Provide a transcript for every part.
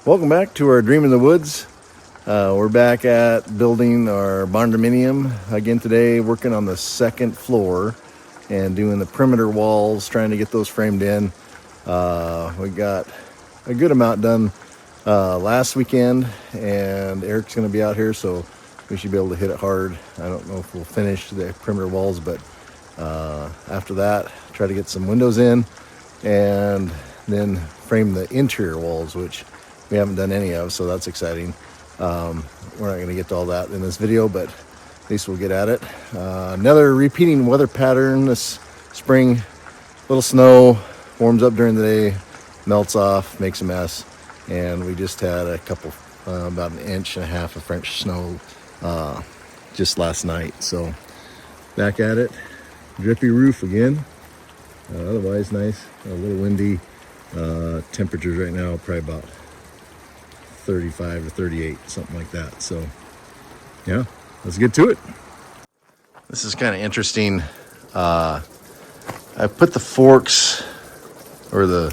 Welcome back to our Dream in the Woods. We're back at building our barndominium again today, working on the second floor and doing the perimeter walls, trying to get those framed in. We got a good amount done last weekend, and Eric's going to be out here, so we should be able to hit it hard. I don't know if we'll finish the perimeter walls, but after that, try to get some windows in and then frame the interior walls, which we haven't done any of, so that's exciting. We're not going to get to all that in this video, but at least we'll get at it. Another repeating weather pattern this spring. Little snow, warms up during the day, melts off, makes a mess, and we just had a couple, about 1.5 inches of French snow just last night. So back at it. Drippy roof again. Otherwise nice. A little windy. Temperatures right now probably about 35 to 38, something like that. So yeah, let's get to it. This is kind of interesting. I put the forks or the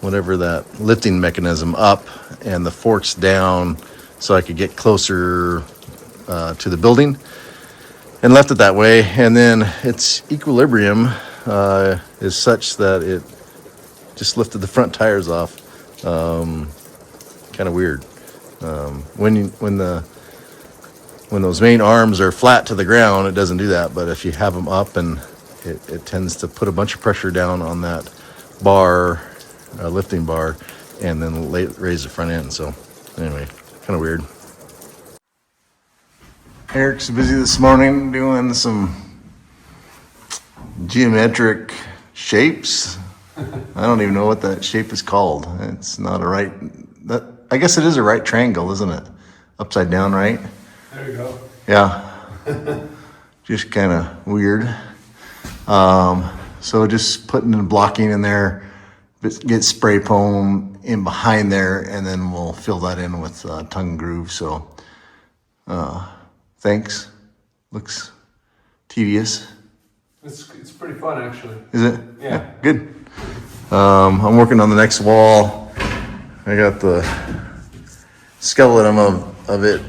whatever that lifting mechanism up and the forks down so I could get closer to the building, and left it that way. And then its equilibrium is such that it just lifted the front tires off. Kind of weird. When those main arms are flat to the ground, it doesn't do that. But if you have them up, and it tends to put a bunch of pressure down on that bar, lifting bar, and then raise the front end. So anyway, kind of weird. Eric's busy this morning doing some geometric shapes. I don't even know what that shape is called. It's not a right, I guess it is a right triangle, isn't it? Upside down, right? There you go. Yeah. Just kind of weird. So just putting the blocking in there, get spray foam in behind there, and then we'll fill that in with tongue and groove. So thanks. Looks tedious. It's pretty fun, actually. Is it? Yeah. Good. I'm working on the next wall. I got the skeleton of it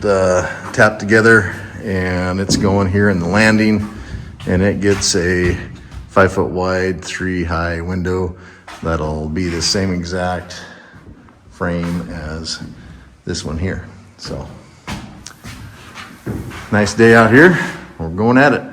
tapped together, and it's going here in the landing, and it gets a 5 foot wide, 3 high window that'll be the same exact frame as this one here. So nice day out here. We're going at it.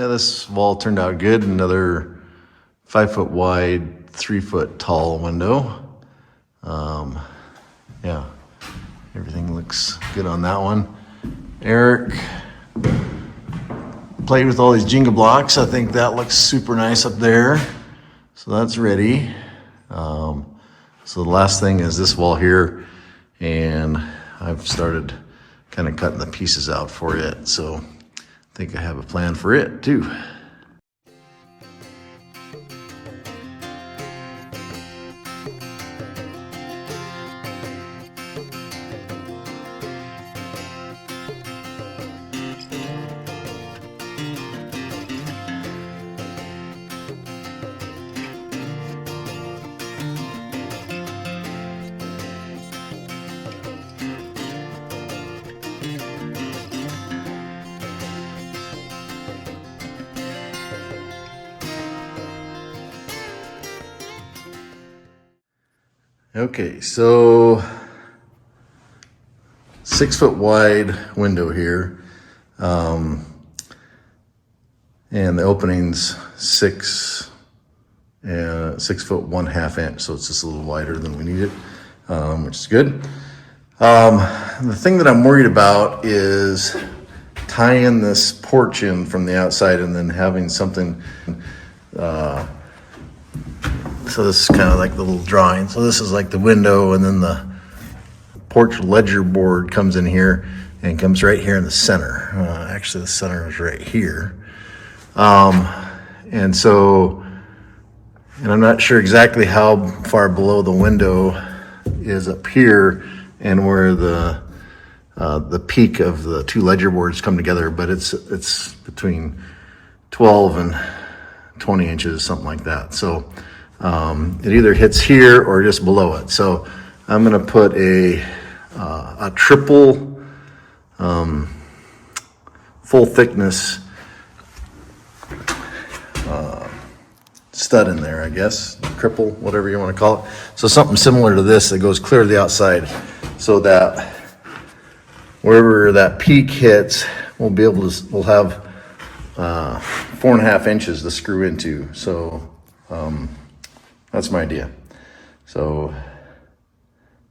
Yeah, this wall turned out good. Another 5 foot wide, 3 foot tall window. Yeah, everything looks good on that one. Eric played with all these Jenga blocks. I think that looks super nice up there. So that's ready. So the last thing is this wall here, and I've started kind of cutting the pieces out for it. So I think I have a plan for it too. Okay, so 6 foot wide window here. And the opening's 6 foot 1/2 inch. So it's just a little wider than we needed, which is good. The thing that I'm worried about is tying this porch in from the outside and then having something, so this is kind of like the little drawing. So this is like the window, and then the porch ledger board comes in here and comes right here in the center. Actually, the center is right here. And I'm not sure exactly how far below the window is up here and where the peak of the two ledger boards come together, but it's between 12 and 20 inches, something like that. So it either hits here or just below it. So I'm going to put a triple full thickness stud in there, I guess, triple, whatever you want to call it. So something similar to this that goes clear to the outside, so that wherever that peak hits, we'll have 4.5 inches to screw into. So that's my idea. So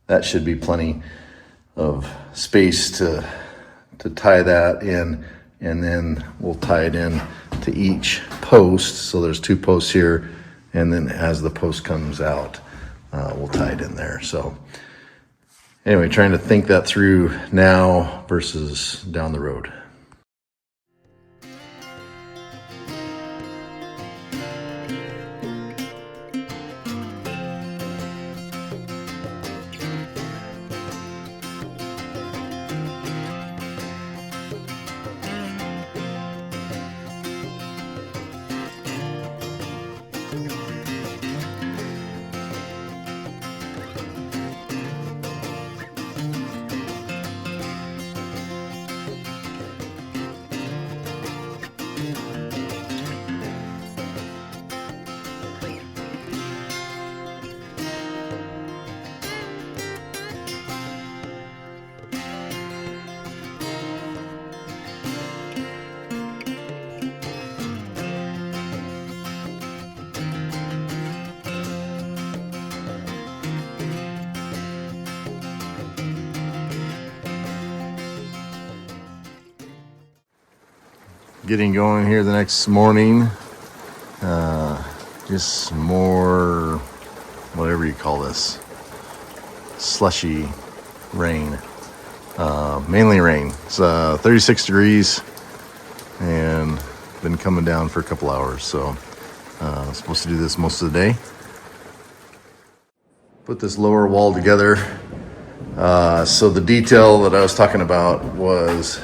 that should be plenty of space to tie that in, and then we'll tie it in to each post. So there's 2 posts here, and then as the post comes out, we'll tie it in there. So anyway, trying to think that through now versus down the road. Getting going here the next morning. Just some more, whatever you call this, slushy rain. Mainly rain. It's 36 degrees and been coming down for a couple hours. So I'm supposed to do this most of the day. Put this lower wall together. So the detail that I was talking about was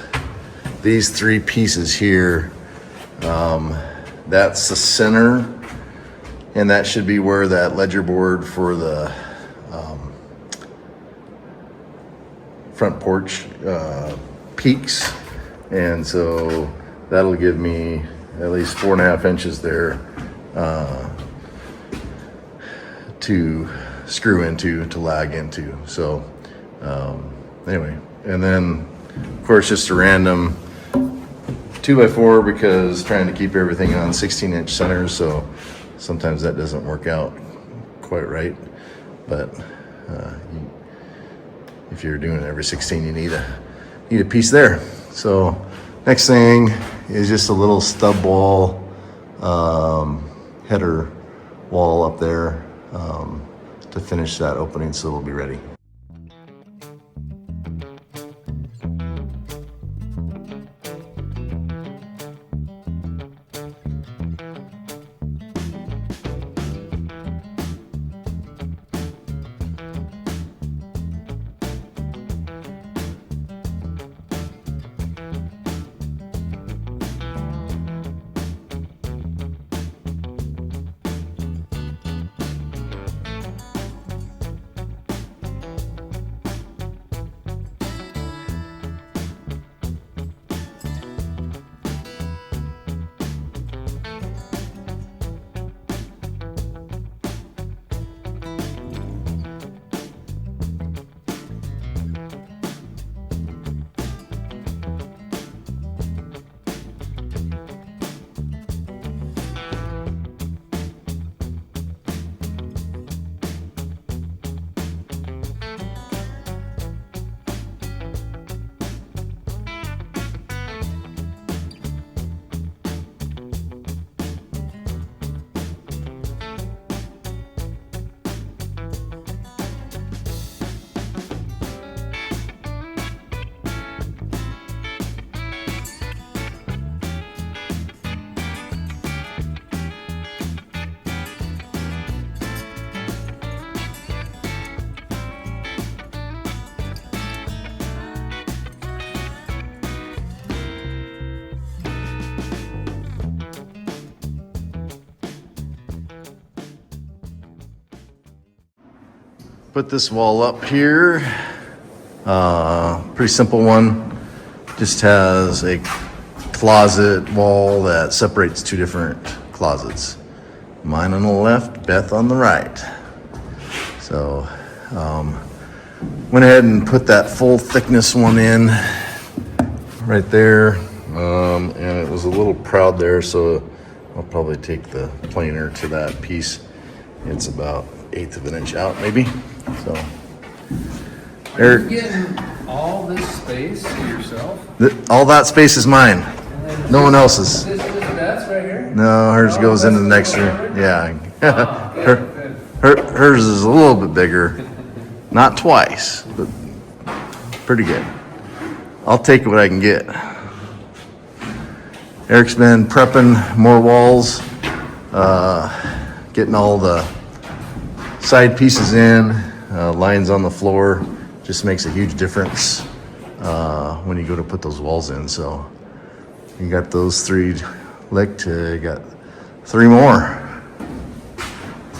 these 3 pieces here. That's the center, and that should be where that ledger board for the front porch peaks. And so that'll give me at least 4.5 inches there to screw into, to lag into. So anyway, and then of course just a random 2x4 because trying to keep everything on 16-inch centers, so sometimes that doesn't work out quite right. But if you're doing it every 16, you need a piece there. So next thing is just a little stub wall, header wall up there to finish that opening, so it'll be ready. Put this wall up here. Pretty simple one. Just has a closet wall that separates two different closets. Mine on the left, Beth on the right. So went ahead and put that full thickness one in right there. And it was a little proud there, so I'll probably take the planer to that piece. It's about 1/8 of an inch out, maybe. So, Are you getting all this space to yourself? all that space is mine. No one else's. That's right here? No, hers goes into the next room. Yeah. Hers is a little bit bigger. Not twice, but pretty good. I'll take what I can get. Eric's been prepping more walls, getting all the side pieces in, lines on the floor. Just makes a huge difference when you go to put those walls in. So you got those 3 licked, you got 3 more.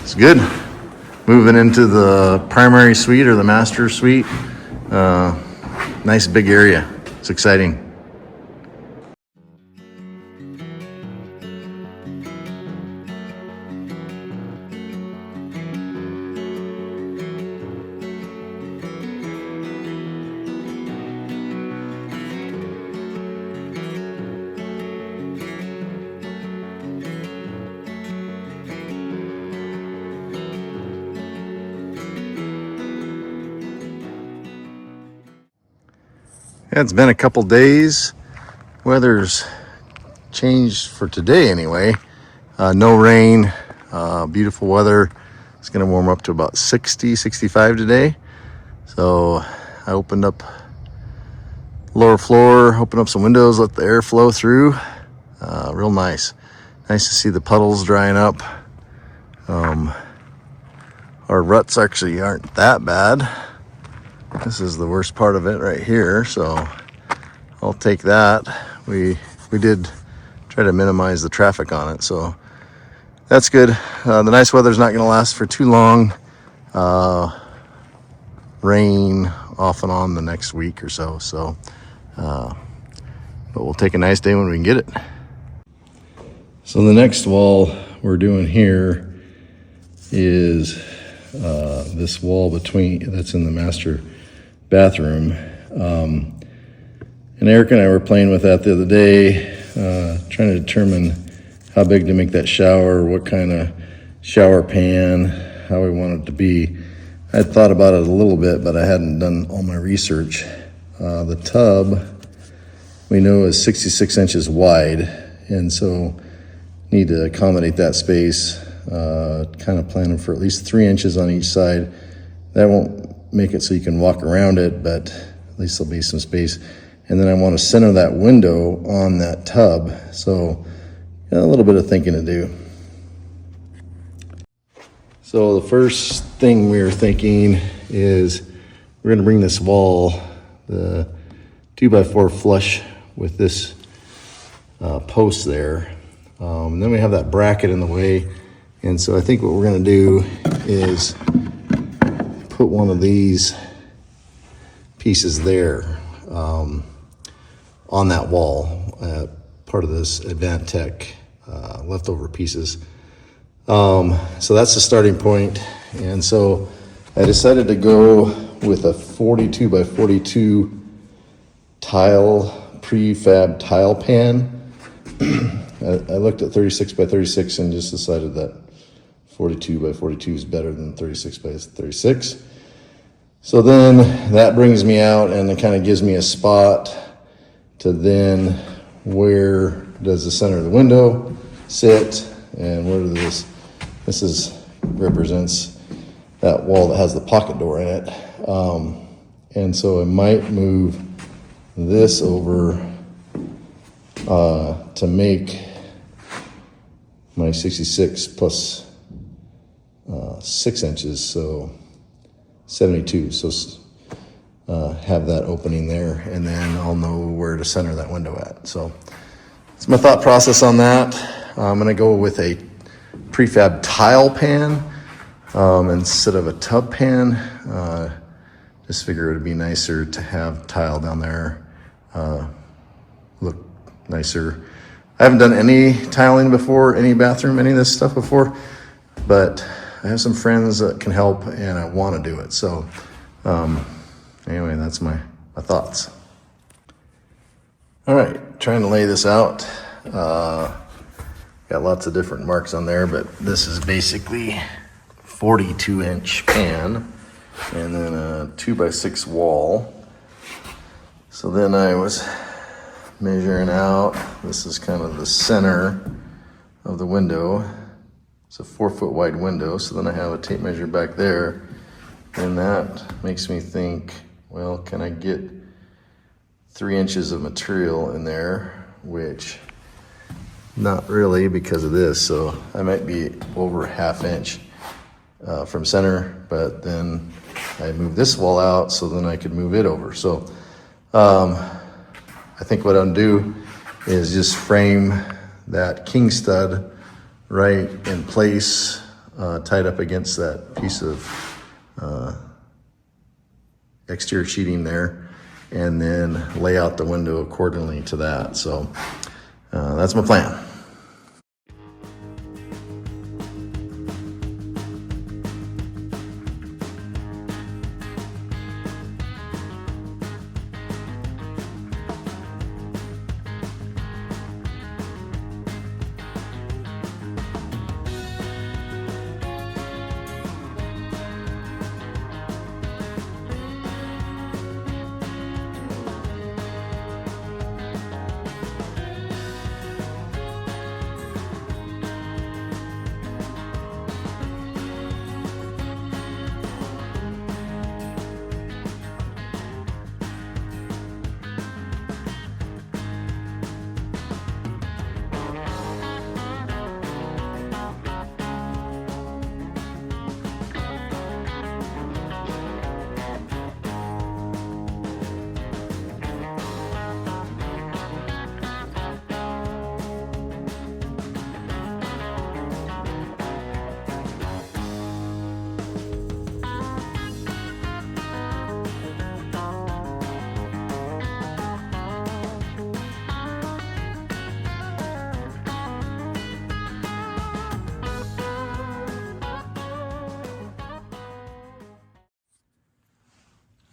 It's good. Moving into the primary suite or the master suite. Nice big area. It's exciting. Yeah, it's been a couple days. Weather's changed for today anyway. No rain, beautiful weather. It's gonna warm up to about 60, 65 today. So I opened up lower floor, opened up some windows, let the air flow through. Real nice. Nice to see the puddles drying up. Our ruts actually aren't that bad. This is the worst part of it right here, so I'll take that. We did try to minimize the traffic on it, so that's good. The nice weather's not gonna last for too long. Rain off and on the next week or so, but we'll take a nice day when we can get it. So the next wall we're doing here is this wall that's in the master bathroom. And Eric and I were playing with that the other day. trying to determine how big to make that shower, what kind of shower pan, how we want it to be. I had thought about it a little bit, but I hadn't done all my research. The tub we know is 66 inches wide, and so need to accommodate that space. Kind of planning for at least 3 inches on each side. That won't make it so you can walk around it, but at least there'll be some space. And then I want to center that window on that tub. So a little bit of thinking to do. So the first thing we were thinking is we're going to bring this wall, the 2x4 flush with this post there. And then we have that bracket in the way. And so I think what we're going to do is put one of these pieces there on that wall, part of this Advantech leftover pieces. So that's the starting point. And so I decided to go with a 42 by 42 prefab tile pan. I looked at 36 by 36 and just decided that 42 by 42 is better than 36 by 36. So then that brings me out and it kind of gives me a spot to then where does the center of the window sit, and where does this represents that wall that has the pocket door in it. And so I might move this over to make my 66 plus 6 inches, so 72. So have that opening there, and then I'll know where to center that window at. So that's my thought process on that. I'm gonna go with a prefab tile pan instead of a tub pan. Just figure it'd be nicer to have tile down there, look nicer. I haven't done any tiling before, any bathroom, any of this stuff before, but I have some friends that can help and I want to do it. So anyway, that's my thoughts. All right, trying to lay this out. Got lots of different marks on there, but this is basically 42-inch pan and then a 2x6 wall. So then I was measuring out, this is kind of the center of the window. It's a 4-foot wide window, so then I have a tape measure back there, and that makes me think, well, can I get 3 inches of material in there, which not really because of this, so I might be over 1/2 inch from center, but then I move this wall out so then I could move it over. So I think what I'll do is just frame that king stud right in place, tied up against that piece of exterior sheeting there, and then lay out the window accordingly to that. So that's my plan.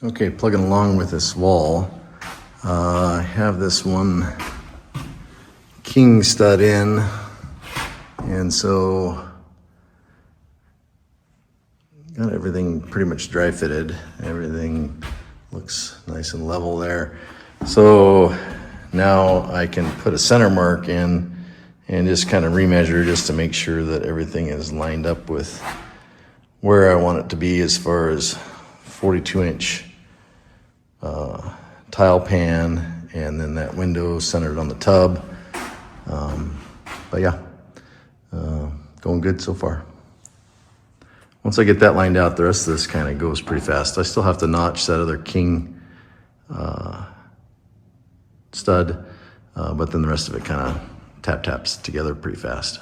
Okay, plugging along with this wall, I have this one king stud in, and so got everything pretty much dry fitted. Everything looks nice and level there. So now I can put a center mark in and just kind of remeasure just to make sure that everything is lined up with where I want it to be as far as 42-inch tile pan, and then that window centered on the tub. But yeah, going good so far. Once I get that lined out, the rest of this kind of goes pretty fast. I still have to notch that other king stud, but then the rest of it kind of taps together pretty fast.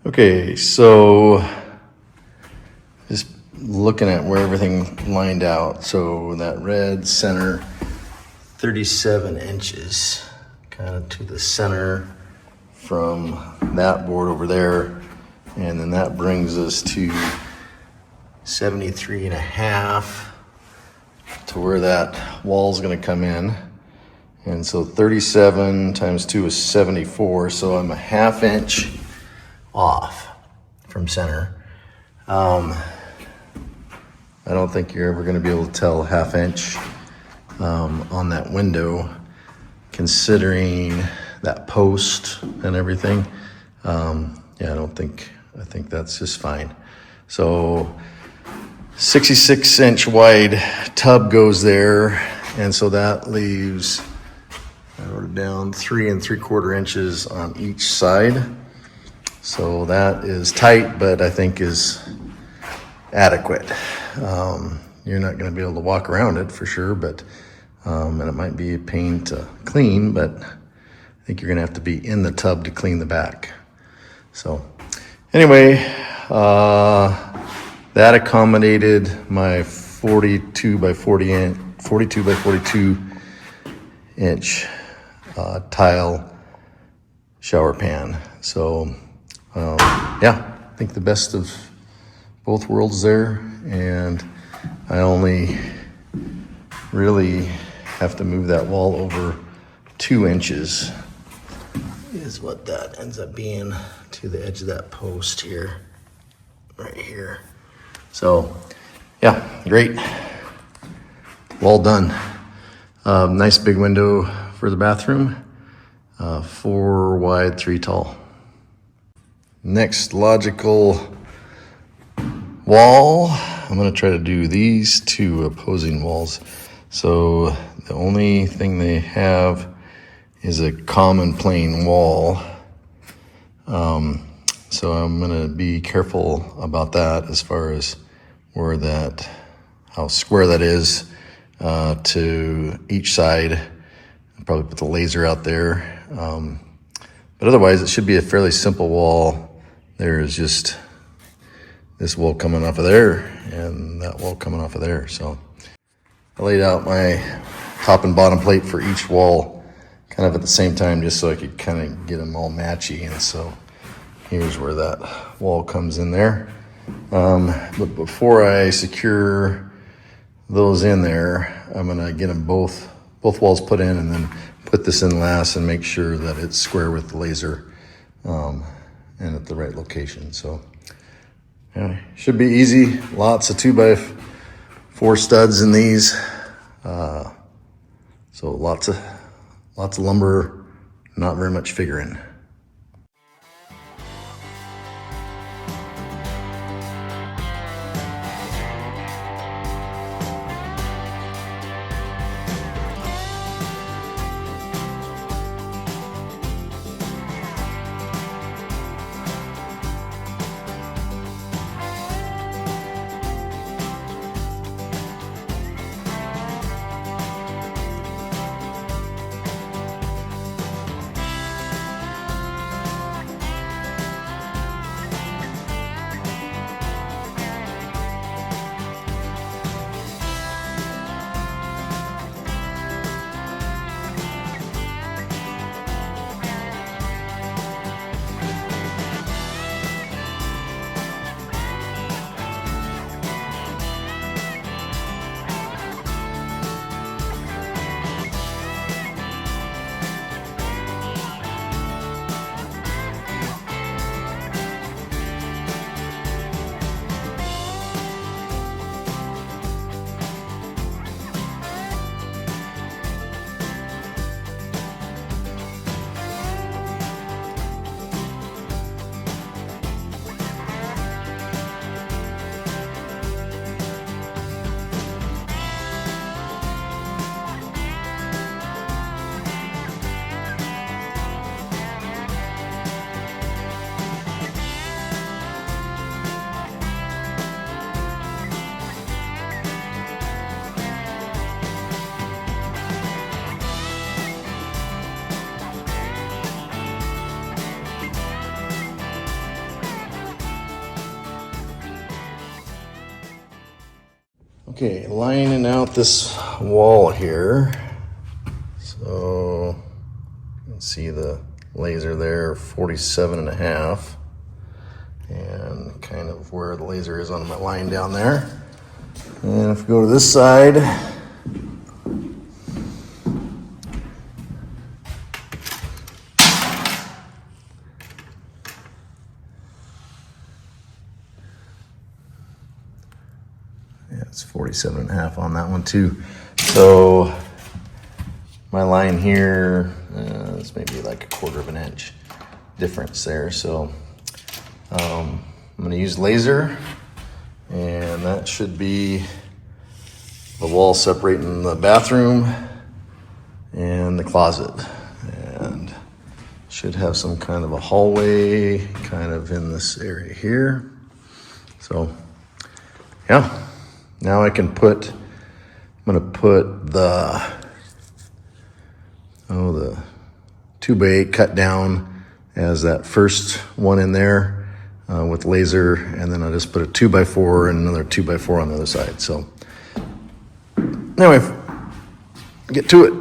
Okay, so just looking at where everything lined out. So that red center, 37 inches, kind of to the center from that board over there. And then that brings us to 73 and a half to where that wall's gonna come in. And so 37 times 2 is 74, so I'm a ½ inch off from center. I don't think you're ever gonna be able to tell ½ inch on that window, considering that post and everything. Yeah, I think that's just fine. So 66-inch wide tub goes there, and so that leaves, I wrote it down, 3 3/4 inches on each side. So that is tight, but I think is adequate. You're not going to be able to walk around it for sure, but and it might be a pain to clean, but I think you're going to have to be in the tub to clean the back. So Anyway, that accommodated my 42 by 42 inch tile shower pan. So yeah, I think the best of both worlds there, and I only really have to move that wall over 2 inches is what that ends up being to the edge of that post here, right here. So yeah, great, well done. Nice big window for the bathroom, 4 wide, 3 tall. Next logical wall, I'm gonna try to do these 2 opposing walls. So the only thing they have is a common plain wall. So I'm gonna be careful about that as far as where that, how square that is to each side. I'll probably put the laser out there. But otherwise it should be a fairly simple wall. There's just this wall coming off of there and that wall coming off of there. So I laid out my top and bottom plate for each wall kind of at the same time, just so I could kind of get them all matchy. And so here's where that wall comes in there. But before I secure those in there, I'm gonna get them both walls put in and then put this in last and make sure that it's square with the laser and at the right location. So yeah, should be easy. Lots of 2x4 studs in these. So lots of lumber, not very much figuring. Okay, lining out this wall here. So you can see the laser there, 47.5, and kind of where the laser is on my line down there. And if we go to this side, yeah, it's 47.5 on that one too. So my line here is maybe like 1/4 of an inch difference there. So I'm gonna use laser, and that should be the wall separating the bathroom and the closet, and should have some kind of a hallway kind of in this area here. So yeah, now I can put, I'm gonna put the 2x8 cut down as that first one in there. with laser, and then I just put a 2x4 and another 2x4 on the other side. So anyway, get to it.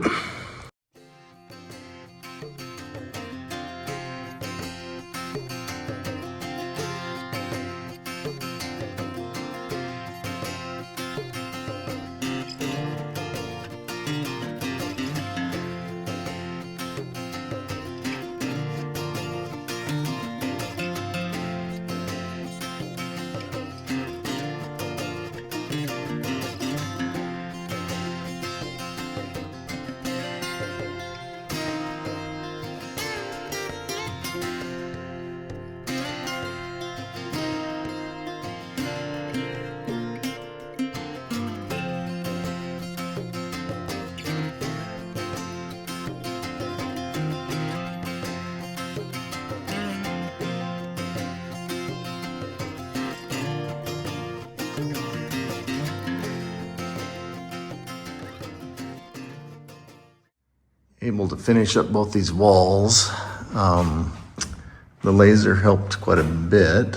Able to finish up both these walls. The laser helped quite a bit.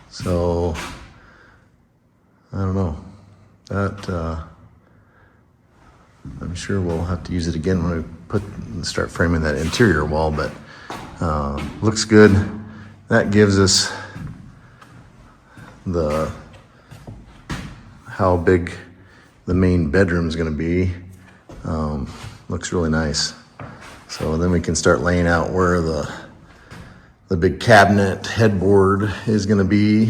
So, I don't know. That, I'm sure we'll have to use it again when we start framing that interior wall, but looks good. That gives us how big the main bedroom is going to be. Looks really nice. So then we can start laying out where the big cabinet headboard is going to be,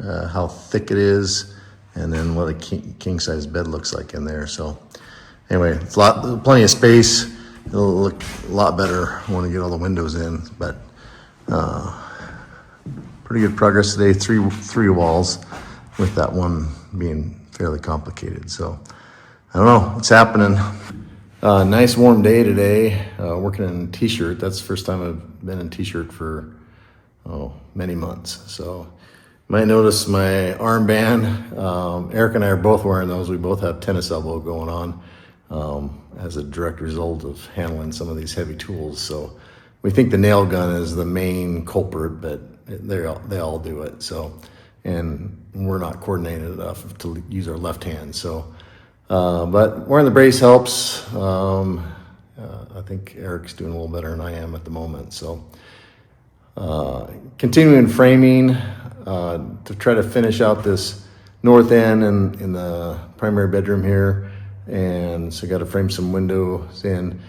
how thick it is, and then what a king size bed looks like in there. So anyway, it's plenty of space. It'll look a lot better when we get all the windows in, but pretty good progress today. Three walls, with that one being fairly complicated. So I don't know, it's happening. Nice warm day today, working in a t-shirt. That's the first time I've been in t-shirt for many months. So you might notice my armband. Eric and I are both wearing those. We both have tennis elbow going on as a direct result of handling some of these heavy tools. So we think the nail gun is the main culprit, but they all do it. So, and we're not coordinated enough to use our left hand. So. But wearing the brace helps. I think Eric's doing a little better than I am at the moment. So continuing framing to try to finish out this north end and in the primary bedroom here. And so got to frame some windows in.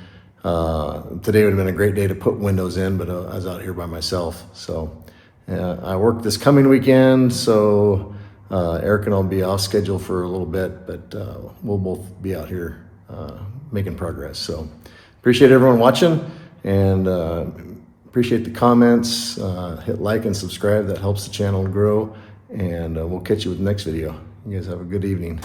Today would have been a great day to put windows in, but I was out here by myself. So I work this coming weekend, so Eric and I'll be off schedule for a little bit, but we'll both be out here making progress. So appreciate everyone watching, and appreciate the comments. Hit like and subscribe. That helps the channel grow, and we'll catch you with the next video. You guys have a good evening.